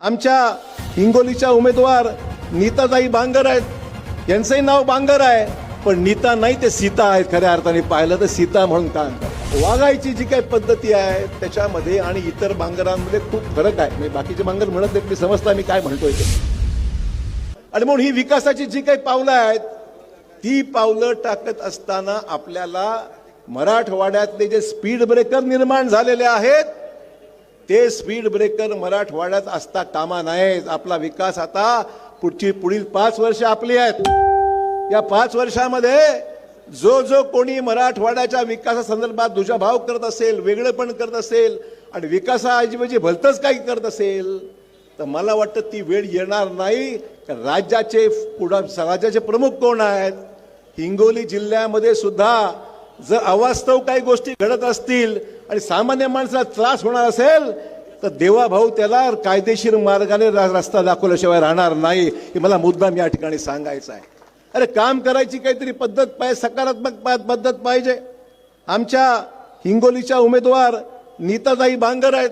आमच्या हिंगोलीच्या उमेदवार नीताताई बांगर आहेत. यांचंही नाव बांगर आहे, पण नीता नाही, ते सीता आहेत. खऱ्या अर्थाने पाहिलं तर सीता म्हणून काम करतात. वागायची जी काही पद्धती आहे त्याच्यामध्ये आणि इतर बांगरांमध्ये खूप फरक आहे. मी बाकीचे बांगर म्हणत नाहीत, मी समजता मी काय म्हणतोय ते. आणि म्हणून ही विकासाची जी काही पावलं आहेत ती पावलं टाकत असताना आपल्याला मराठवाड्यातले जे स्पीड ब्रेकर निर्माण झालेले आहेत ते स्पीड ब्रेकर मराठवाड्यात असता कामा नयेत. आपला विकास आता पुढील 5 वर्ष आपली आहेत. या 5 वर्षामध्ये जो कोणी मराठवाड्याच्या विकासासंदर्भात दुजाभाव करत असेल, वेगळेपण करत असेल आणि विकासाऐवजी भलतंच काही करत असेल तर मला वाटतं ती वेळ येणार नाही. राज्याचे प्रमुख कोण आहेत? हिंगोली जिल्ह्यामध्ये सुद्धा जर अवास्तव काही गोष्टी घडत असतील आणि सामान्य माणसाला त्रास होणार असेल तर देवाभाऊ त्याला कायदेशीर मार्गाने रस्ता दाखवल्याशिवाय राहणार नाही. हे मला मुद्दाम या ठिकाणी सांगायचं आहे. अरे काम करायची काहीतरी पद्धत पाहिजे, सकारात्मक पद्धत पाहिजे. आमच्या हिंगोलीच्या उमेदवार नीताताई बांगर आहेत.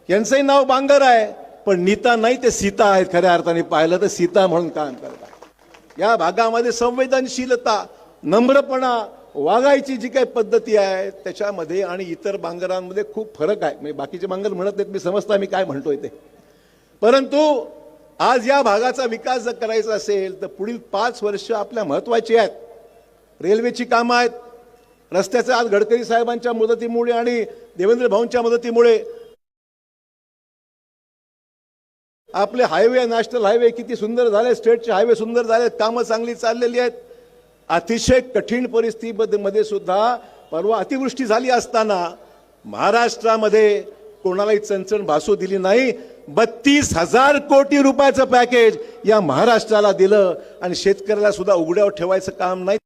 यांचंही नाव बांगर आहे, पण नीता नाही, ते सीता आहेत. खऱ्या अर्थाने पाहिलं तर सीता म्हणून काम करतात. या भागामध्ये संवेदनशीलता, नम्रपणा, वागायची जी काही पद्धती आहे त्याच्यामध्ये आणि इतर बांगरांमध्ये खूप फरक आहे. मी बाकीचे बांगर म्हणत नाहीत, मी समजता मी काय म्हणतोय ते. परंतु आज या भागाचा विकास जर करायचा असेल तर पुढील 5 वर्ष आपल्या महत्वाची आहेत. रेल्वेची कामं आहेत, रस्त्याचे आज गडकरी साहेबांच्या मदतीमुळे आणि देवेंद्र भाऊंच्या मदतीमुळे आपले हायवे, नॅशनल हायवे किती सुंदर झाले, स्टेटचे हायवे सुंदर झाले, कामं चांगली चाललेली आहेत. अतिशय कठीण परिस्थितीमध्ये सुद्धा परवा अतिवृष्टी झाली असताना महाराष्ट्रामध्ये कोणालाही चणचण भासू दिली नाही. 32,000 कोटी रुपयाचं पॅकेज या महाराष्ट्राला दिलं आणि शेतकऱ्याला सुद्धा उघड्यावर ठेवायचं काम नाही.